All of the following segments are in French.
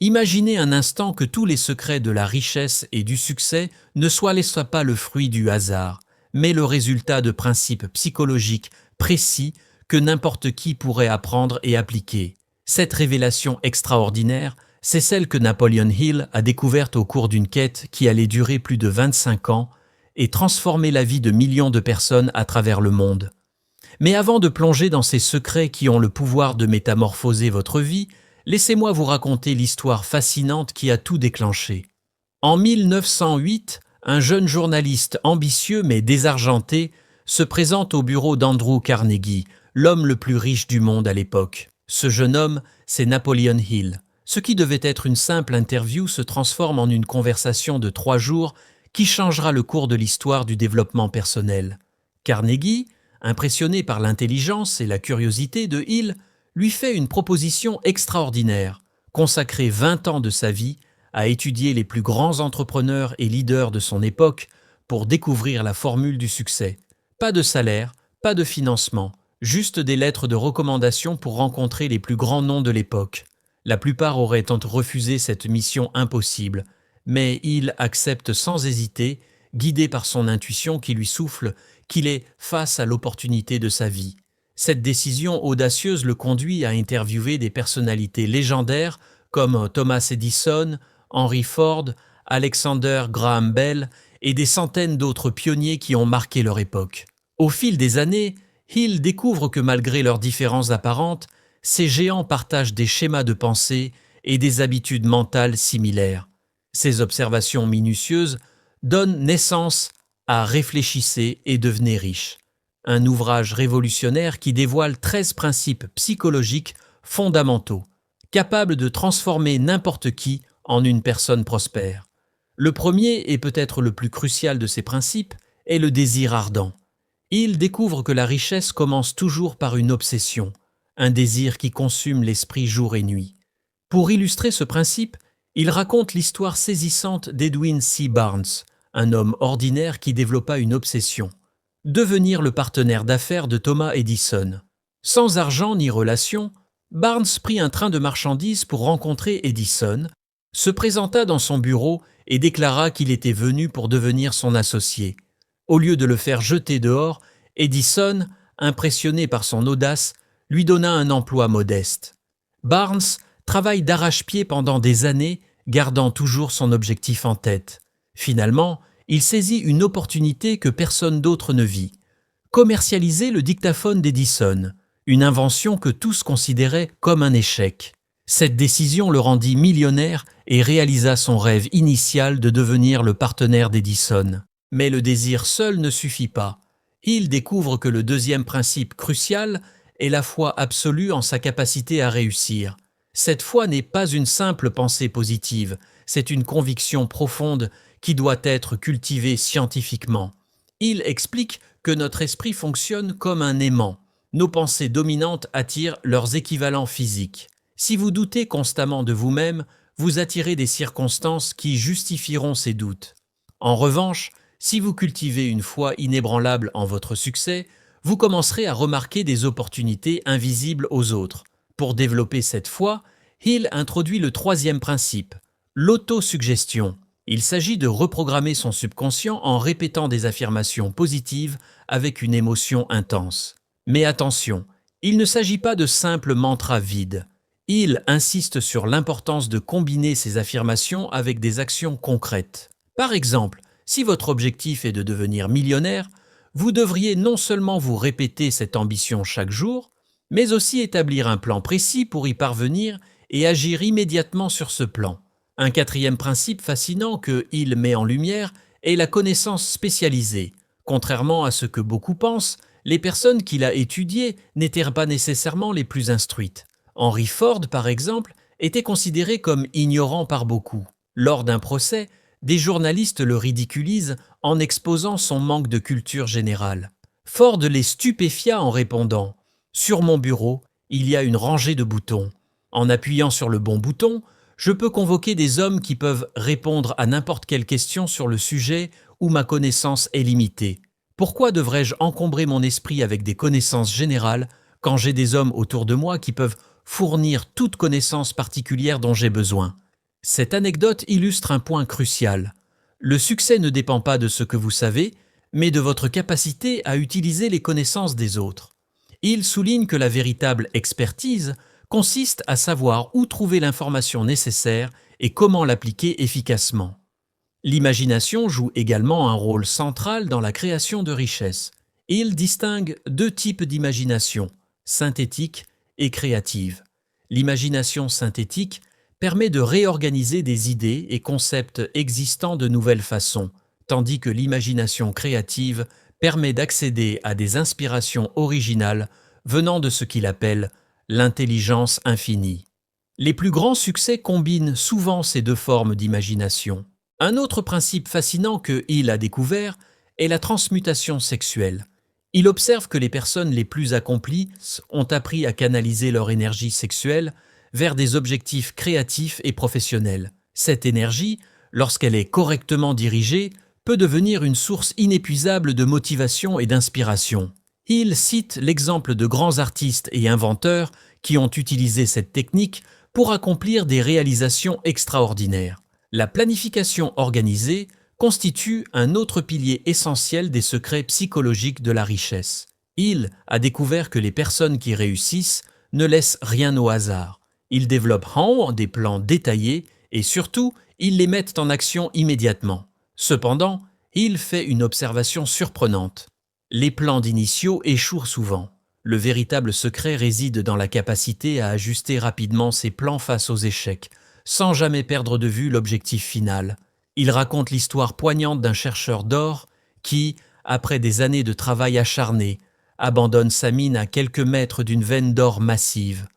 Imaginez un instant que tous les secrets de la richesse et du succès ne soient pas le fruit du hasard, mais le résultat de principes psychologiques précis que n'importe qui pourrait apprendre et appliquer. Cette révélation extraordinaire, c'est celle que Napoleon Hill a découverte au cours d'une quête qui allait durer plus de 25 ans et transformer la vie de millions de personnes à travers le monde. Mais avant de plonger dans ces secrets qui ont le pouvoir de métamorphoser votre vie, laissez-moi vous raconter l'histoire fascinante qui a tout déclenché. En 1908, un jeune journaliste ambitieux mais désargenté se présente au bureau d'Andrew Carnegie, l'homme le plus riche du monde à l'époque. Ce jeune homme, c'est Napoleon Hill. Ce qui devait être une simple interview se transforme en une conversation de 3 jours qui changera le cours de l'histoire du développement personnel. Carnegie, impressionné par l'intelligence et la curiosité de Hill, lui fait une proposition extraordinaire, consacrer 20 ans de sa vie à étudier les plus grands entrepreneurs et leaders de son époque pour découvrir la formule du succès. Pas de salaire, pas de financement, juste des lettres de recommandation pour rencontrer les plus grands noms de l'époque. La plupart auraient refusé cette mission impossible, mais Hill accepte sans hésiter, guidé par son intuition qui lui souffle qu'il est face à l'opportunité de sa vie. Cette décision audacieuse le conduit à interviewer des personnalités légendaires comme Thomas Edison, Henry Ford, Alexander Graham Bell et des centaines d'autres pionniers qui ont marqué leur époque. Au fil des années, Hill découvre que malgré leurs différences apparentes, ces géants partagent des schémas de pensée et des habitudes mentales similaires. Ces observations minutieuses donnent naissance à Réfléchissez et devenez riche, un ouvrage révolutionnaire qui dévoile 13 principes psychologiques fondamentaux, capables de transformer n'importe qui en une personne prospère. Le premier, et peut-être le plus crucial de ces principes, est le désir ardent. Il découvre que la richesse commence toujours par une obsession, un désir qui consume l'esprit jour et nuit. Pour illustrer ce principe, il raconte l'histoire saisissante d'Edwin C. Barnes, un homme ordinaire qui développa une obsession: devenir le partenaire d'affaires de Thomas Edison. Sans argent ni relation, Barnes prit un train de marchandises pour rencontrer Edison, se présenta dans son bureau et déclara qu'il était venu pour devenir son associé. Au lieu de le faire jeter dehors, Edison, impressionné par son audace, lui donna un emploi modeste. Barnes travaille d'arrache-pied pendant des années, gardant toujours son objectif en tête. Finalement, il saisit une opportunité que personne d'autre ne vit: commercialiser le dictaphone d'Edison, une invention que tous considéraient comme un échec. Cette décision le rendit millionnaire et réalisa son rêve initial de devenir le partenaire d'Edison. Mais le désir seul ne suffit pas. Il découvre que le deuxième principe crucial est la foi absolue en sa capacité à réussir. Cette foi n'est pas une simple pensée positive, c'est une conviction profonde qui doit être cultivée scientifiquement. Il explique que notre esprit fonctionne comme un aimant. Nos pensées dominantes attirent leurs équivalents physiques. Si vous doutez constamment de vous-même, vous attirez des circonstances qui justifieront ces doutes. En revanche, si vous cultivez une foi inébranlable en votre succès, vous commencerez à remarquer des opportunités invisibles aux autres. Pour développer cette foi, Hill introduit le troisième principe, l'autosuggestion. Il s'agit de reprogrammer son subconscient en répétant des affirmations positives avec une émotion intense. Mais attention, il ne s'agit pas de simples mantras vides. Hill insiste sur l'importance de combiner ces affirmations avec des actions concrètes. Par exemple, si votre objectif est de devenir millionnaire, vous devriez non seulement vous répéter cette ambition chaque jour, mais aussi établir un plan précis pour y parvenir et agir immédiatement sur ce plan. Un quatrième principe fascinant que Hill met en lumière est la connaissance spécialisée. Contrairement à ce que beaucoup pensent, les personnes qu'il a étudiées n'étaient pas nécessairement les plus instruites. Henry Ford, par exemple, était considéré comme ignorant par beaucoup. Lors d'un procès, des journalistes le ridiculisent en exposant son manque de culture générale. Ford les stupéfia en répondant « Sur mon bureau, il y a une rangée de boutons. En appuyant sur le bon bouton, je peux convoquer des hommes qui peuvent répondre à n'importe quelle question sur le sujet où ma connaissance est limitée. Pourquoi devrais-je encombrer mon esprit avec des connaissances générales quand j'ai des hommes autour de moi qui peuvent fournir toute connaissance particulière dont j'ai besoin ? Cette anecdote illustre un point crucial. Le succès ne dépend pas de ce que vous savez, mais de votre capacité à utiliser les connaissances des autres. Il souligne que la véritable expertise consiste à savoir où trouver l'information nécessaire et comment l'appliquer efficacement. L'imagination joue également un rôle central dans la création de richesses. Il distingue deux types d'imagination, synthétique et créative. L'imagination synthétique permet de réorganiser des idées et concepts existants de nouvelles façons, tandis que l'imagination créative permet d'accéder à des inspirations originales venant de ce qu'il appelle l'intelligence infinie. Les plus grands succès combinent souvent ces deux formes d'imagination. Un autre principe fascinant que Hill a découvert est la transmutation sexuelle. Il observe que les personnes les plus accomplies ont appris à canaliser leur énergie sexuelle vers des objectifs créatifs et professionnels. Cette énergie, lorsqu'elle est correctement dirigée, peut devenir une source inépuisable de motivation et d'inspiration. Hill cite l'exemple de grands artistes et inventeurs qui ont utilisé cette technique pour accomplir des réalisations extraordinaires. La planification organisée constitue un autre pilier essentiel des secrets psychologiques de la richesse. Hill a découvert que les personnes qui réussissent ne laissent rien au hasard. Ils développent des plans détaillés et surtout, ils les mettent en action immédiatement. Cependant, Hill fait une observation surprenante. Les plans d'initiaux échouent souvent. Le véritable secret réside dans la capacité à ajuster rapidement ses plans face aux échecs, sans jamais perdre de vue l'objectif final. Il raconte l'histoire poignante d'un chercheur d'or qui, après des années de travail acharné, abandonne sa mine à quelques mètres d'une veine d'or massive.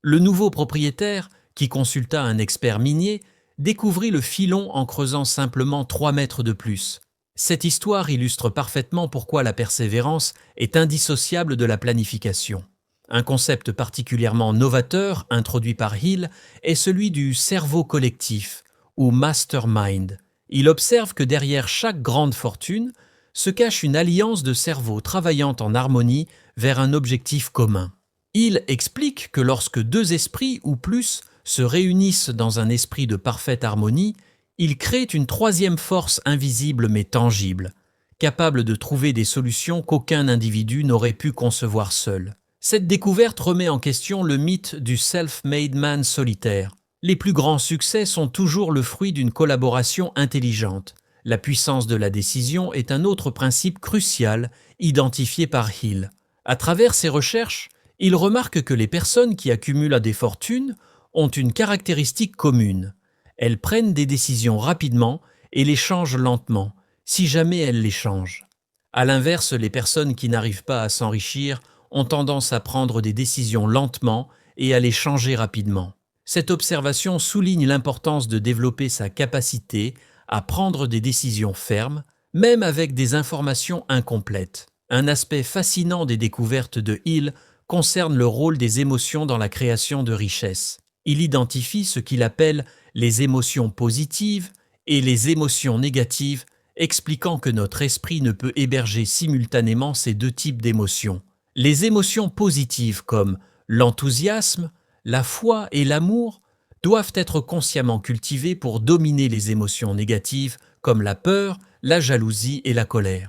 Le nouveau propriétaire, qui consulta un expert minier, découvrit le filon en creusant simplement 3 mètres de plus. Cette histoire illustre parfaitement pourquoi la persévérance est indissociable de la planification. Un concept particulièrement novateur introduit par Hill est celui du cerveau collectif, ou mastermind. Il observe que derrière chaque grande fortune se cache une alliance de cerveaux travaillant en harmonie vers un objectif commun. Hill explique que lorsque deux esprits ou plus se réunissent dans un esprit de parfaite harmonie, ils créent une troisième force invisible mais tangible, capable de trouver des solutions qu'aucun individu n'aurait pu concevoir seul. Cette découverte remet en question le mythe du self-made man solitaire. Les plus grands succès sont toujours le fruit d'une collaboration intelligente. La puissance de la décision est un autre principe crucial identifié par Hill. À travers ses recherches, il remarque que les personnes qui accumulent des fortunes ont une caractéristique commune. Elles prennent des décisions rapidement et les changent lentement, si jamais elles les changent. À l'inverse, les personnes qui n'arrivent pas à s'enrichir ont tendance à prendre des décisions lentement et à les changer rapidement. Cette observation souligne l'importance de développer sa capacité à prendre des décisions fermes, même avec des informations incomplètes. Un aspect fascinant des découvertes de Hill concerne le rôle des émotions dans la création de richesses. Il identifie ce qu'il appelle les émotions positives et les émotions négatives, expliquant que notre esprit ne peut héberger simultanément ces deux types d'émotions. Les émotions positives comme l'enthousiasme, la foi et l'amour doivent être consciemment cultivées pour dominer les émotions négatives comme la peur, la jalousie et la colère.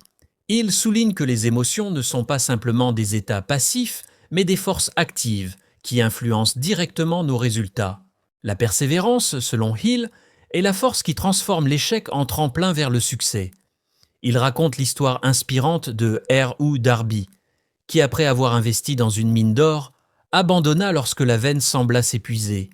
Il souligne que les émotions ne sont pas simplement des états passifs, mais des forces actives qui influencent directement nos résultats. La persévérance, selon Hill, est la force qui transforme l'échec en tremplin vers le succès. Il raconte l'histoire inspirante de R.U. Darby, qui, après avoir investi dans une mine d'or, abandonna lorsque la veine sembla s'épuiser.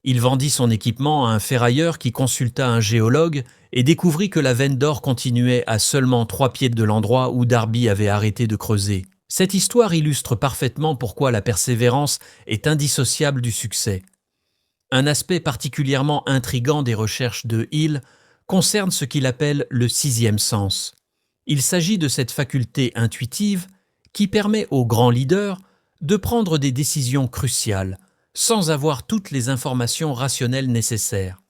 Il vendit son équipement à un ferrailleur qui consulta un géologue et découvrit que la veine d'or continuait à seulement 3 pieds de l'endroit où Darby avait arrêté de creuser. Cette histoire illustre parfaitement pourquoi la persévérance est indissociable du succès. Un aspect particulièrement intrigant des recherches de Hill concerne ce qu'il appelle le sixième sens. Il s'agit de cette faculté intuitive qui permet aux grands leaders de prendre des décisions cruciales, sans avoir toutes les informations rationnelles nécessaires.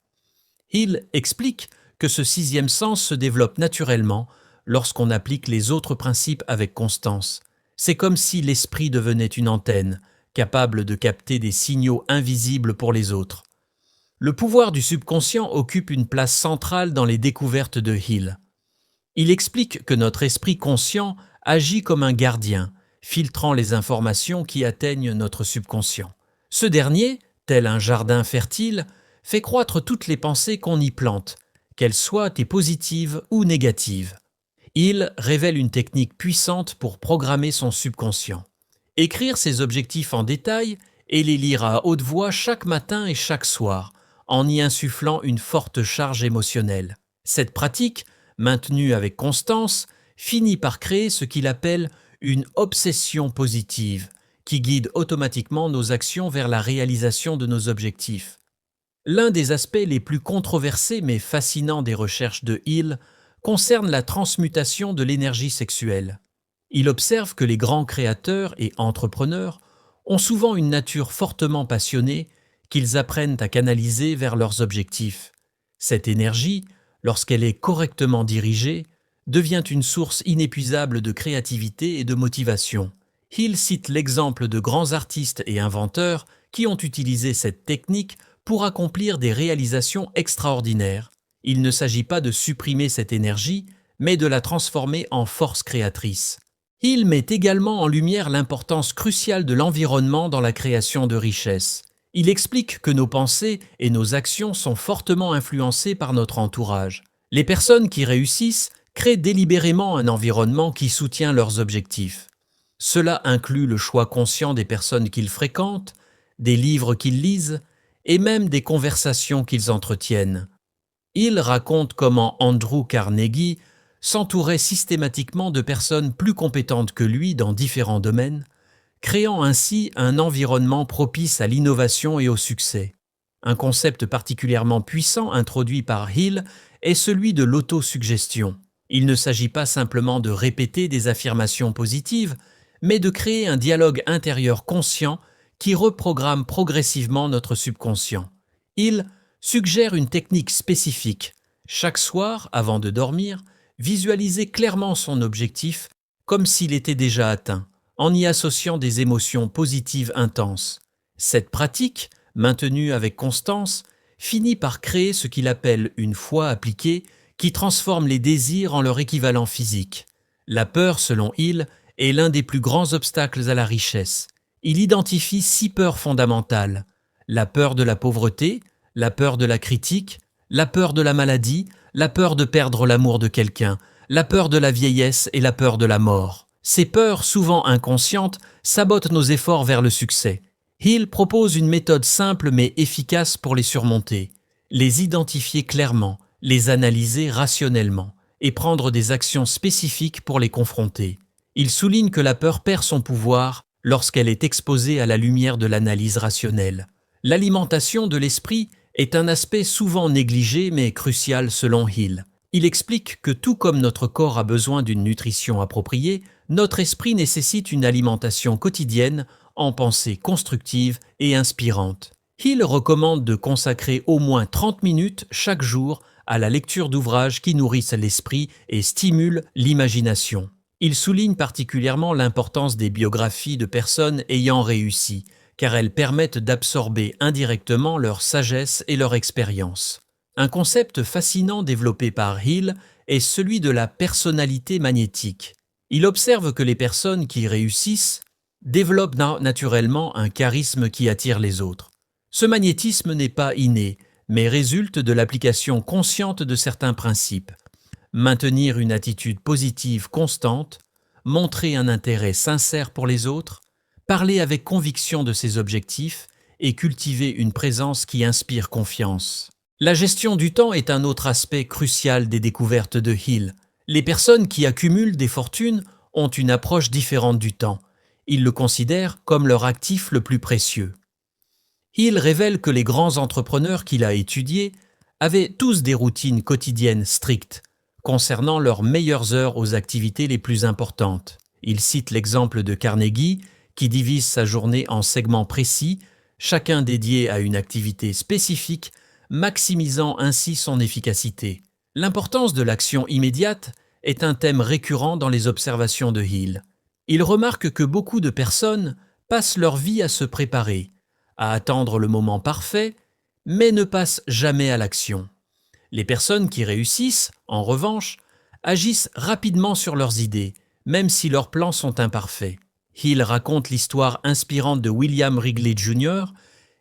Hill explique que ce sixième sens se développe naturellement lorsqu'on applique les autres principes avec constance. C'est comme si l'esprit devenait une antenne, capable de capter des signaux invisibles pour les autres. Le pouvoir du subconscient occupe une place centrale dans les découvertes de Hill. Il explique que notre esprit conscient agit comme un gardien, filtrant les informations qui atteignent notre subconscient. Ce dernier, tel un jardin fertile, fait croître toutes les pensées qu'on y plante, qu'elles soient positives ou négatives. Il révèle une technique puissante pour programmer son subconscient. Écrire ses objectifs en détail et les lire à haute voix chaque matin et chaque soir, en y insufflant une forte charge émotionnelle. Cette pratique, maintenue avec constance, finit par créer ce qu'il appelle une obsession positive, qui guide automatiquement nos actions vers la réalisation de nos objectifs. L'un des aspects les plus controversés mais fascinants des recherches de Hill concerne la transmutation de l'énergie sexuelle. Il observe que les grands créateurs et entrepreneurs ont souvent une nature fortement passionnée qu'ils apprennent à canaliser vers leurs objectifs. Cette énergie, lorsqu'elle est correctement dirigée, devient une source inépuisable de créativité et de motivation. Hill cite l'exemple de grands artistes et inventeurs qui ont utilisé cette technique pour accomplir des réalisations extraordinaires. Il ne s'agit pas de supprimer cette énergie, mais de la transformer en force créatrice. Hill met également en lumière l'importance cruciale de l'environnement dans la création de richesses. Il explique que nos pensées et nos actions sont fortement influencées par notre entourage. Les personnes qui réussissent créent délibérément un environnement qui soutient leurs objectifs. Cela inclut le choix conscient des personnes qu'ils fréquentent, des livres qu'ils lisent et même des conversations qu'ils entretiennent. Il raconte comment Andrew Carnegie s'entourait systématiquement de personnes plus compétentes que lui dans différents domaines, créant ainsi un environnement propice à l'innovation et au succès. Un concept particulièrement puissant introduit par Hill est celui de l'autosuggestion. Il ne s'agit pas simplement de répéter des affirmations positives, mais de créer un dialogue intérieur conscient qui reprogramme progressivement notre subconscient. Hill suggère une technique spécifique. Chaque soir, avant de dormir, visualiser clairement son objectif comme s'il était déjà atteint, en y associant des émotions positives intenses. Cette pratique, maintenue avec constance, finit par créer ce qu'il appelle une foi appliquée qui transforme les désirs en leur équivalent physique. La peur, selon Hill, est l'un des plus grands obstacles à la richesse. Il identifie 6 peurs fondamentales: la peur de la pauvreté, la peur de la critique, la peur de la maladie, la peur de perdre l'amour de quelqu'un, la peur de la vieillesse et la peur de la mort. Ces peurs, souvent inconscientes, sabotent nos efforts vers le succès. Hill propose une méthode simple mais efficace pour les surmonter. Les identifier clairement, les analyser rationnellement et prendre des actions spécifiques pour les confronter. Il souligne que la peur perd son pouvoir lorsqu'elle est exposée à la lumière de l'analyse rationnelle. L'alimentation de l'esprit est un aspect souvent négligé mais crucial selon Hill. Il explique que tout comme notre corps a besoin d'une nutrition appropriée, notre esprit nécessite une alimentation quotidienne en pensée constructive et inspirante. Hill recommande de consacrer au moins 30 minutes chaque jour à la lecture d'ouvrages qui nourrissent l'esprit et stimulent l'imagination. Il souligne particulièrement l'importance des biographies de personnes ayant réussi, car elles permettent d'absorber indirectement leur sagesse et leur expérience. Un concept fascinant développé par Hill est celui de la personnalité magnétique. Il observe que les personnes qui réussissent développent naturellement un charisme qui attire les autres. Ce magnétisme n'est pas inné, mais résulte de l'application consciente de certains principes. Maintenir une attitude positive constante, montrer un intérêt sincère pour les autres, parler avec conviction de ses objectifs et cultiver une présence qui inspire confiance. La gestion du temps est un autre aspect crucial des découvertes de Hill. Les personnes qui accumulent des fortunes ont une approche différente du temps. Ils le considèrent comme leur actif le plus précieux. Hill révèle que les grands entrepreneurs qu'il a étudiés avaient tous des routines quotidiennes strictes, concernant leurs meilleures heures aux activités les plus importantes. Il cite l'exemple de Carnegie, qui divise sa journée en segments précis, chacun dédié à une activité spécifique, maximisant ainsi son efficacité. L'importance de l'action immédiate est un thème récurrent dans les observations de Hill. Il remarque que beaucoup de personnes passent leur vie à se préparer, à attendre le moment parfait, mais ne passent jamais à l'action. Les personnes qui réussissent, en revanche, agissent rapidement sur leurs idées, même si leurs plans sont imparfaits. Hill raconte l'histoire inspirante de William Wrigley Jr.,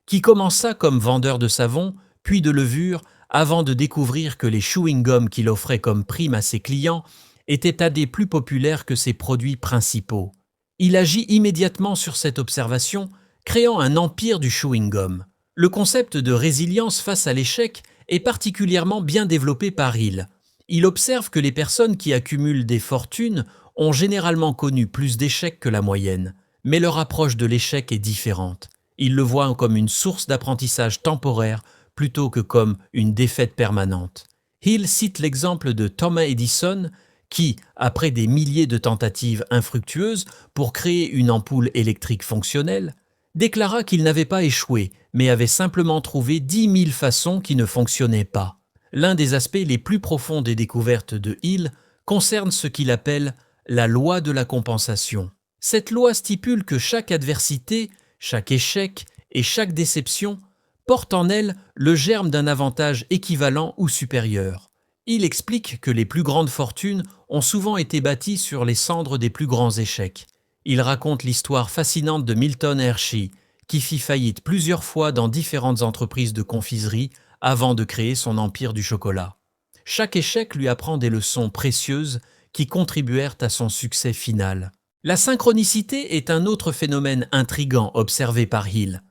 qui commença comme vendeur de savon, puis de levure, avant de découvrir que les chewing-gums qu'il offrait comme prime à ses clients étaient à des plus populaires que ses produits principaux. Il agit immédiatement sur cette observation, créant un empire du chewing-gum. Le concept de résilience face à l'échec est particulièrement bien développé par Hill. Il observe que les personnes qui accumulent des fortunes ont généralement connu plus d'échecs que la moyenne, mais leur approche de l'échec est différente. Ils le voient comme une source d'apprentissage temporaire plutôt que comme une défaite permanente. Hill cite l'exemple de Thomas Edison qui, après des milliers de tentatives infructueuses pour créer une ampoule électrique fonctionnelle, déclara qu'il n'avait pas échoué, mais avait simplement trouvé 10 000 façons qui ne fonctionnaient pas. L'un des aspects les plus profonds des découvertes de Hill concerne ce qu'il appelle la loi de la compensation. Cette loi stipule que chaque adversité, chaque échec et chaque déception porte en elle le germe d'un avantage équivalent ou supérieur. Il explique que les plus grandes fortunes ont souvent été bâties sur les cendres des plus grands échecs. Il raconte l'histoire fascinante de Milton Hershey, qui fit faillite plusieurs fois dans différentes entreprises de confiserie avant de créer son empire du chocolat. Chaque échec lui apprend des leçons précieuses qui contribuèrent à son succès final. La synchronicité est un autre phénomène intrigant observé par Hill.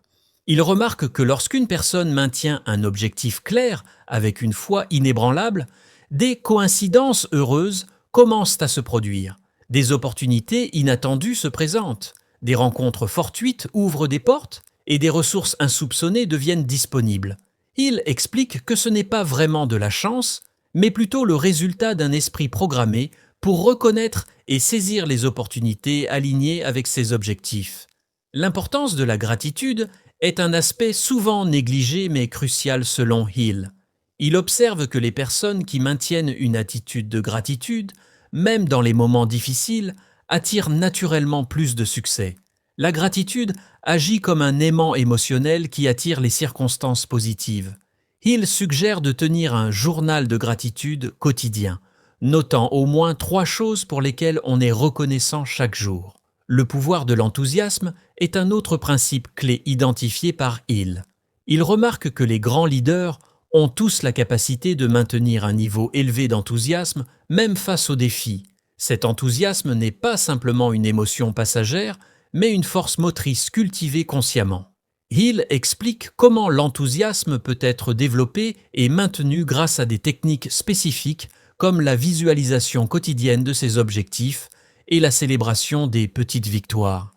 Il remarque que lorsqu'une personne maintient un objectif clair avec une foi inébranlable, des coïncidences heureuses commencent à se produire. Des opportunités inattendues se présentent, des rencontres fortuites ouvrent des portes et des ressources insoupçonnées deviennent disponibles. Hill explique que ce n'est pas vraiment de la chance, mais plutôt le résultat d'un esprit programmé pour reconnaître et saisir les opportunités alignées avec ses objectifs. L'importance de la gratitude est un aspect souvent négligé mais crucial selon Hill. Il observe que les personnes qui maintiennent une attitude de gratitude, même dans les moments difficiles, attirent naturellement plus de succès. La gratitude agit comme un aimant émotionnel qui attire les circonstances positives. Hill suggère de tenir un journal de gratitude quotidien, notant au moins 3 choses pour lesquelles on est reconnaissant chaque jour. Le pouvoir de l'enthousiasme est un autre principe clé identifié par Hill. Il remarque que les grands leaders ont tous la capacité de maintenir un niveau élevé d'enthousiasme, même face aux défis. Cet enthousiasme n'est pas simplement une émotion passagère, mais une force motrice cultivée consciemment. Hill explique comment l'enthousiasme peut être développé et maintenu grâce à des techniques spécifiques comme la visualisation quotidienne de ses objectifs et la célébration des petites victoires.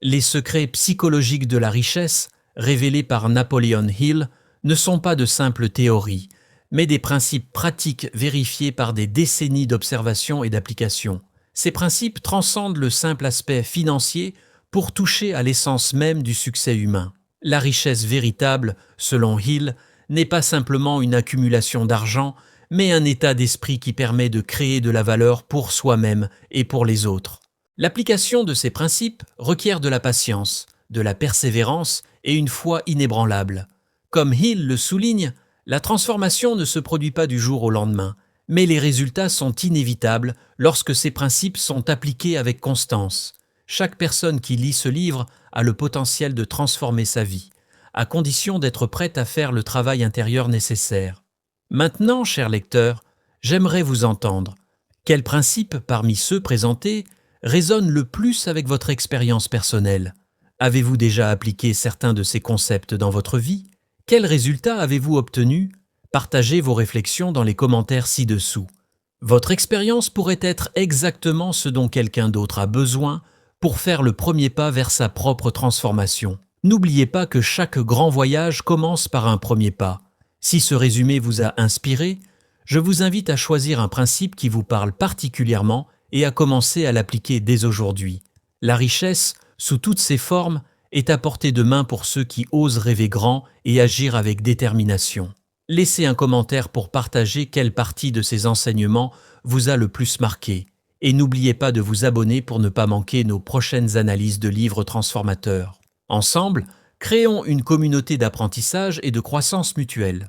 Les secrets psychologiques de la richesse, révélés par Napoleon Hill, ne sont pas de simples théories, mais des principes pratiques vérifiés par des décennies d'observation et d'application. Ces principes transcendent le simple aspect financier pour toucher à l'essence même du succès humain. La richesse véritable, selon Hill, n'est pas simplement une accumulation d'argent, mais un état d'esprit qui permet de créer de la valeur pour soi-même et pour les autres. L'application de ces principes requiert de la patience, de la persévérance et une foi inébranlable. Comme Hill le souligne, la transformation ne se produit pas du jour au lendemain, mais les résultats sont inévitables lorsque ces principes sont appliqués avec constance. Chaque personne qui lit ce livre a le potentiel de transformer sa vie, à condition d'être prête à faire le travail intérieur nécessaire. Maintenant, chers lecteurs, j'aimerais vous entendre. Quels principes parmi ceux présentés résonnent le plus avec votre expérience personnelle? Avez-vous déjà appliqué certains de ces concepts dans votre vie? Quels résultats avez-vous obtenus? Partagez vos réflexions dans les commentaires ci-dessous. Votre expérience pourrait être exactement ce dont quelqu'un d'autre a besoin pour faire le premier pas vers sa propre transformation. N'oubliez pas que chaque grand voyage commence par un premier pas. Si ce résumé vous a inspiré, je vous invite à choisir un principe qui vous parle particulièrement et à commencer à l'appliquer dès aujourd'hui. La richesse, sous toutes ses formes, est à portée de main pour ceux qui osent rêver grand et agir avec détermination. Laissez un commentaire pour partager quelle partie de ces enseignements vous a le plus marqué. Et n'oubliez pas de vous abonner pour ne pas manquer nos prochaines analyses de livres transformateurs. Ensemble, Créons une communauté d'apprentissage et de croissance mutuelle.